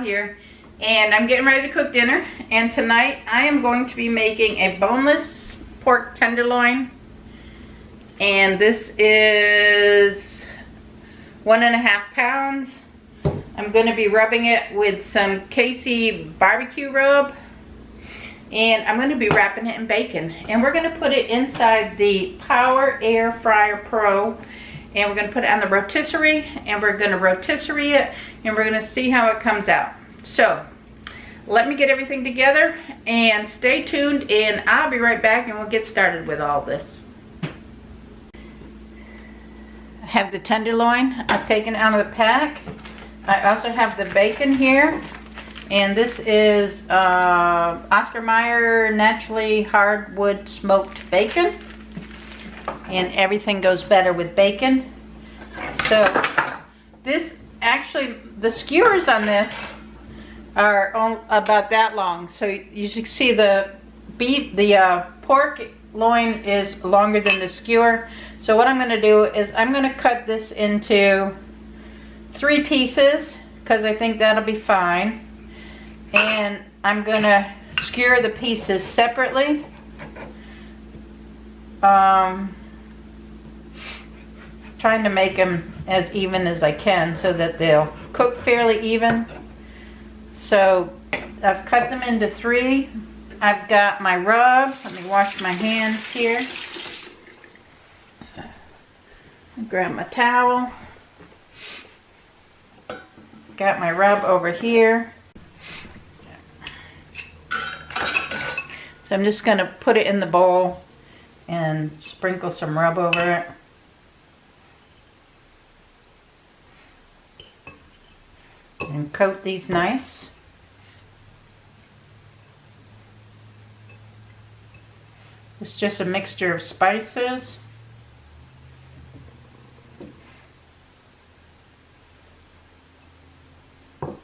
Val here, and I'm getting ready to cook dinner. And tonight I am going to be making a boneless pork tenderloin, and this is 1.5 pounds. I'm going to be rubbing it with some Casey barbecue rub, and I'm going to be wrapping it in bacon, and we're going to put it inside the Power Air Fryer Pro, and we're going to put it on the rotisserie, and we're going to rotisserie it, and we're going to see how it comes out. So let me get everything together and stay tuned, and I'll be right back and we'll get started with all this. I have the tenderloin I've taken out of the pack. I also have the bacon here, and this is Oscar Mayer naturally hardwood smoked bacon, and everything goes better with bacon. So this actually, the skewers on this are about that long, so you should see the pork loin is longer than the skewer. So what I'm going to do is I'm going to cut this into 3 pieces because I think that'll be fine, and I'm going to skewer the pieces separately. Trying to make them as even as I can so that they'll cook fairly even. So I've cut them into 3. I've got my rub. Let me wash my hands here. Grab my towel. Got my rub over here. So I'm just going to put it in the bowl and sprinkle some rub over it. And coat these nice. It's just a mixture of spices. I'm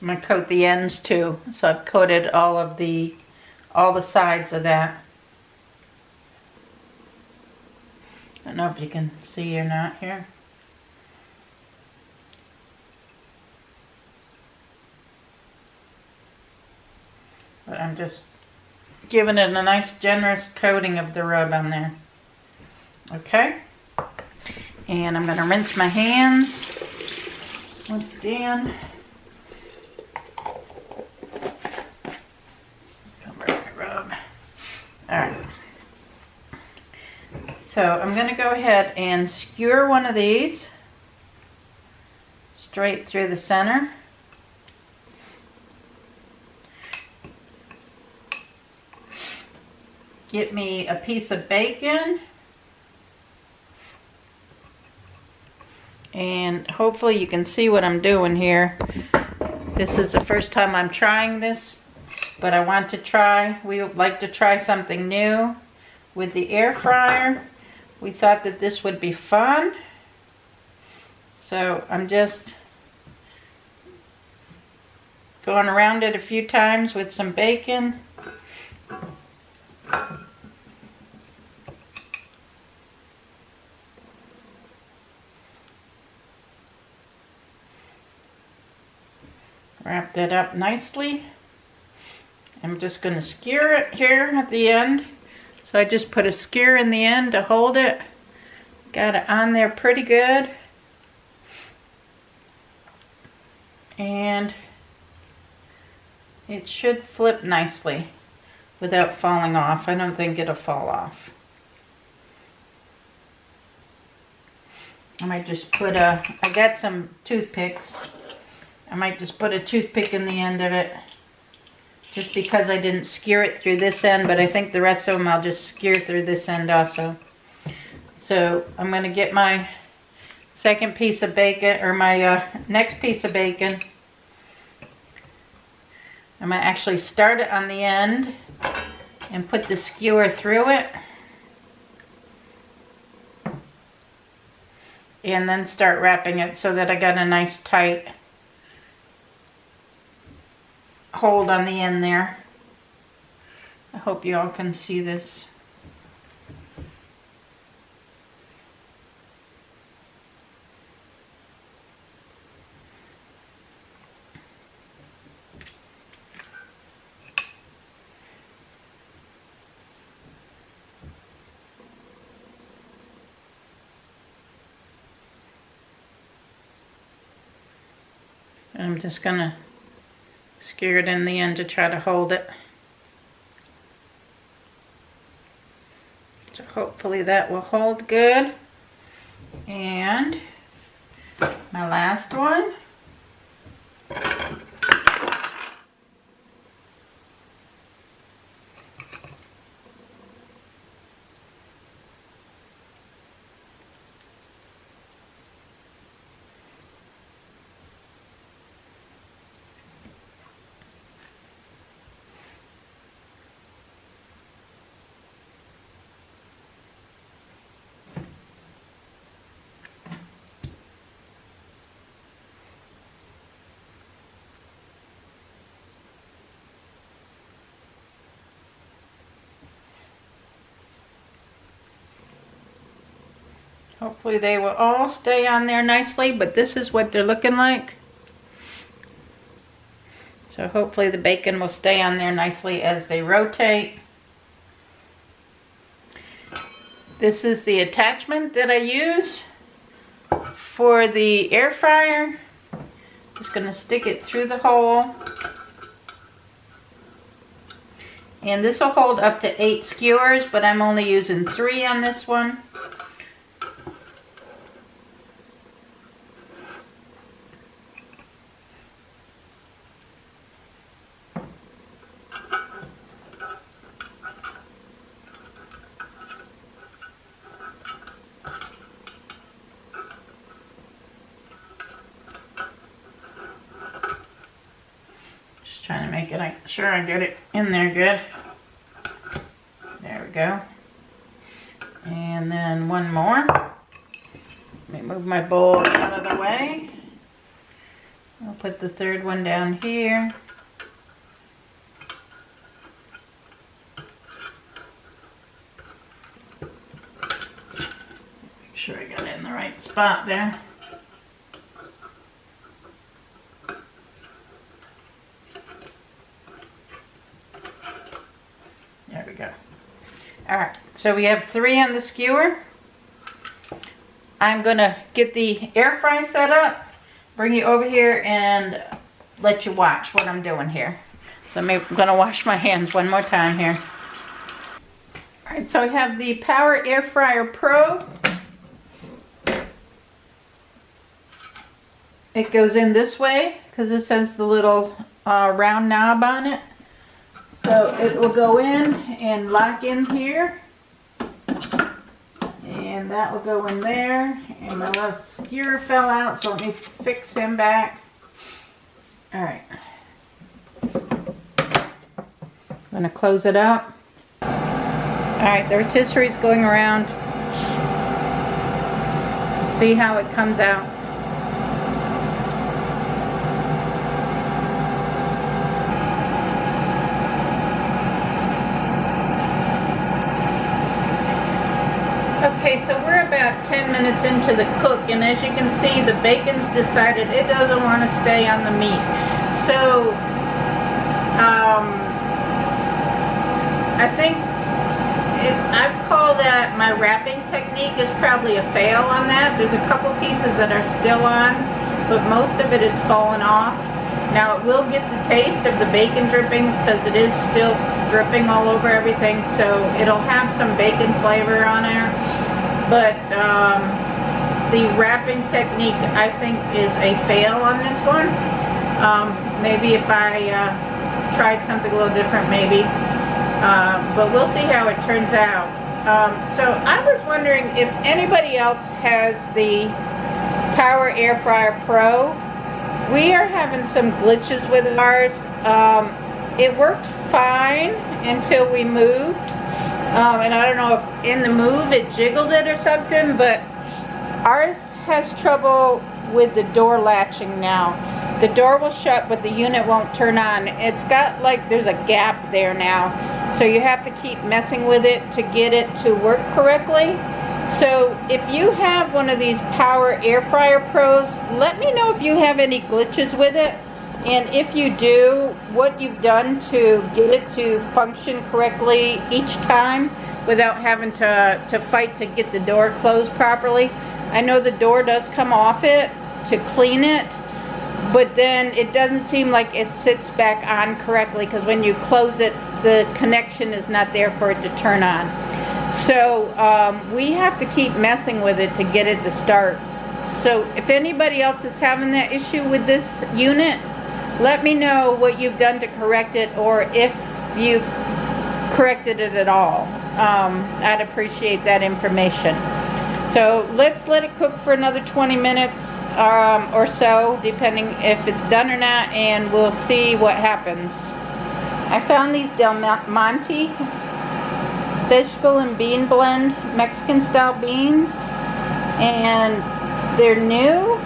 going to coat the ends too. So I've coated all the sides of that. I don't know if you can see or not here. But I'm just giving it a nice generous coating of the rub on there. Okay. And I'm going to rinse my hands once again. Cover my rub. Alright. So I'm going to go ahead and skewer one of these straight through the center. Get me a piece of bacon, and hopefully you can see what I'm doing here. This is the first time I'm trying this, but I want to try. We would like to try something new with the air fryer. We thought that this would be fun, so I'm just going around it a few times with some bacon. Wrap that up nicely. I'm just going to skewer it here at the end. So I just put a skewer in the end to hold it. Got it on there pretty good. And it should flip nicely without falling off. I don't think it'll fall off. I might just put I got some toothpicks. I might just put a toothpick in the end of it, just because I didn't skewer it through this end, but I think the rest of them I'll just skewer through this end also. So I'm going to get my second piece of bacon, or my next piece of bacon. I'm going to actually start it on the end and put the skewer through it, and then start wrapping it so that I got a nice tight hold on the end there. I hope you all can see this. I'm just gonna skewer it in the end to try to hold it. So hopefully that will hold good. And my last one. Hopefully they will all stay on there nicely, but this is what they're looking like. So hopefully the bacon will stay on there nicely as they rotate. This is the attachment that I use for the air fryer. Just gonna stick it through the hole. And this will hold up to 8 skewers, but I'm only using 3 on this one. Trying to make it sure I get it in there good. There we go. And then one more. Let me move my bowl out of the way. I'll put the third one down here. Make sure I got it in the right spot there. There we go. Alright, so we have 3 on the skewer. I'm gonna get the air fry set up, bring you over here and let you watch what I'm doing here. So I'm gonna wash my hands one more time here. Alright, so I have the Power Air Fryer Pro. It goes in this way because it has the little round knob on it. So it will go in and lock in here. And that will go in there. And my little skewer fell out, so let me fix him back. Alright. I'm going to close it up. Alright, the rotisserie is going around. See how it comes out. Okay, so we're about 10 minutes into the cook, and as you can see, the bacon's decided it doesn't want to stay on the meat. So, I think I call that my wrapping technique is probably a fail on that. There's a couple pieces that are still on, but most of it is fallen off. Now, it will get the taste of the bacon drippings because it is still dripping all over everything, so it'll have some bacon flavor on there. But the wrapping technique, I think, is a fail on this one. Maybe if I tried something a little different, maybe. But we'll see how it turns out. So I was wondering if anybody else has the Power Air Fryer Pro. We are having some glitches with ours. It worked fine until we moved. And I don't know if in the move it jiggled it or something, but ours has trouble with the door latching now. The door will shut, but the unit won't turn on. It's got like there's a gap there now, so you have to keep messing with it to get it to work correctly. So if you have one of these Power Air Fryer Pros, let me know if you have any glitches with it. And if you do, what you've done to get it to function correctly each time without having to fight to get the door closed properly. I know the door does come off it to clean it, but then it doesn't seem like it sits back on correctly, because when you close it, the connection is not there for it to turn on. So we have to keep messing with it to get it to start. So if anybody else is having that issue with this unit, let me know what you've done to correct it, or if you've corrected it at all. I'd appreciate that information. So let's let it cook for another 20 minutes or so, depending if it's done or not, and we'll see what happens. I found these Del Monte vegetable and bean blend Mexican style beans, and they're new.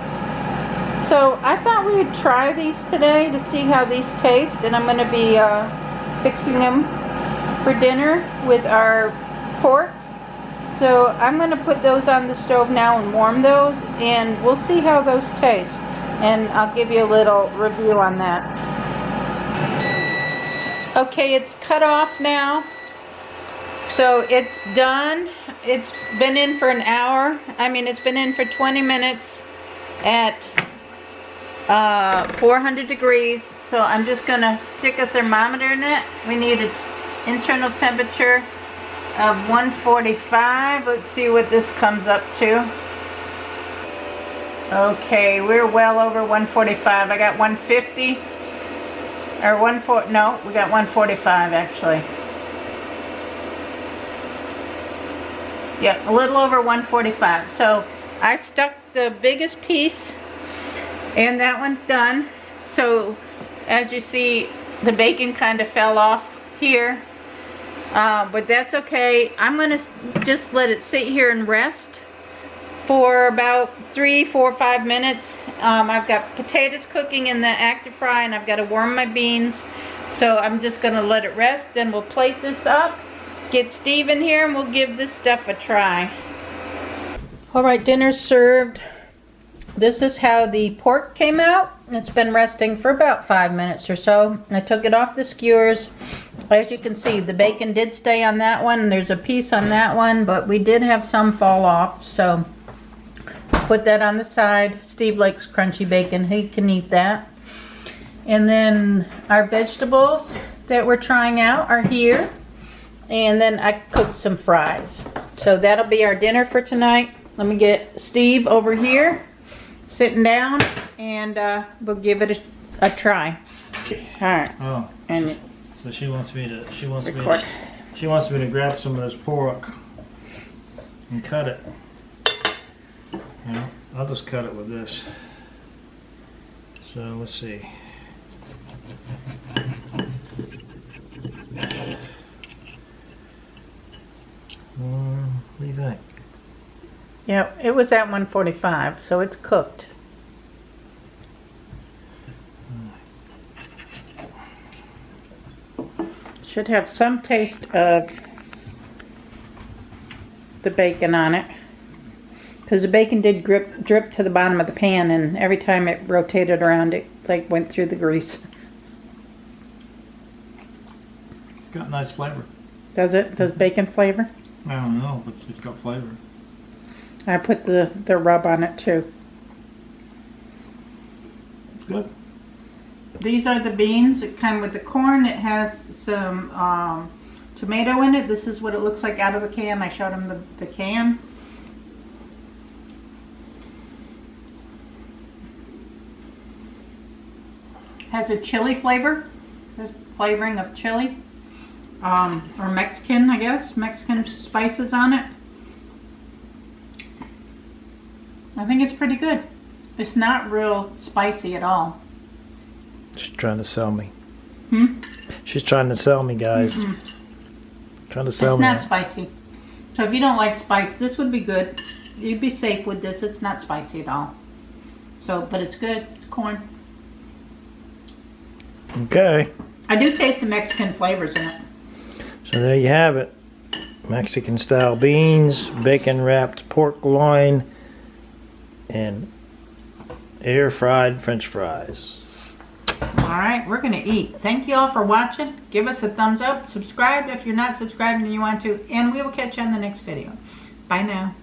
So I thought we would try these today to see how these taste, and I'm going to be fixing them for dinner with our pork. So I'm going to put those on the stove now and warm those, and we'll see how those taste, and I'll give you a little review on that. Okay, it's cut off now, so it's done. It's been in for an hour. I mean, it's been in for 20 minutes at 400 degrees. So I'm just going to stick a thermometer in it. We need its internal temperature of 145. Let's see what this comes up to. Okay, we're well over 145. I got 150 or 140. No, we got 145 actually. Yeah, a little over 145. So I stuck the biggest piece, and that one's done. So as you see, the bacon kind of fell off here. But that's okay. I'm going to just let it sit here and rest for about 3, 4, 5 minutes. I've got potatoes cooking in the active fry, and I've got to warm my beans. So I'm just going to let it rest. Then we'll plate this up, get Steve in here, and we'll give this stuff a try. Alright, dinner's served. This is how the pork came out. It's been resting for about 5 minutes or so. I took it off the skewers. As you can see, the bacon did stay on that one. There's a piece on that one, but we did have some fall off, so put that on the side. Steve likes crunchy bacon. He can eat that. And then our vegetables that we're trying out are here. And then I cooked some fries. So that'll be our dinner for tonight. Let me get Steve over here, sitting down, and we'll give it a try. All right. Oh. And so she wants me to grab some of this pork and cut it. You know, I'll just cut it with this. So let's see. What do you think? yeah, it was at 145, so it's cooked. Should have some taste of the bacon on it, because the bacon did drip to the bottom of the pan, and every time it rotated around, it like went through the grease. It's got nice flavor. Does it? Does bacon flavor? I don't know, but it's got flavor. I put the rub on it too. It's good. These are the beans that come with the corn. It has some tomato in it. This is what it looks like out of the can. I showed him the can. Has a chili flavor. Has flavoring of chili. Or Mexican, I guess. Mexican spices on it. I think it's pretty good. It's not real spicy at all. She's trying to sell me. Hmm? She's trying to sell me, guys. Trying to sell me. It's not spicy. So if you don't like spice, this would be good. You'd be safe with this. It's not spicy at all. So, but it's good. It's corn. Okay. I do taste the Mexican flavors in it. So there you have it. Mexican style beans, bacon wrapped pork loin, and air fried French fries. Alright, we're going to eat. Thank you all for watching. Give us a thumbs up. Subscribe if you're not subscribed and you want to. And we will catch you on the next video. Bye now.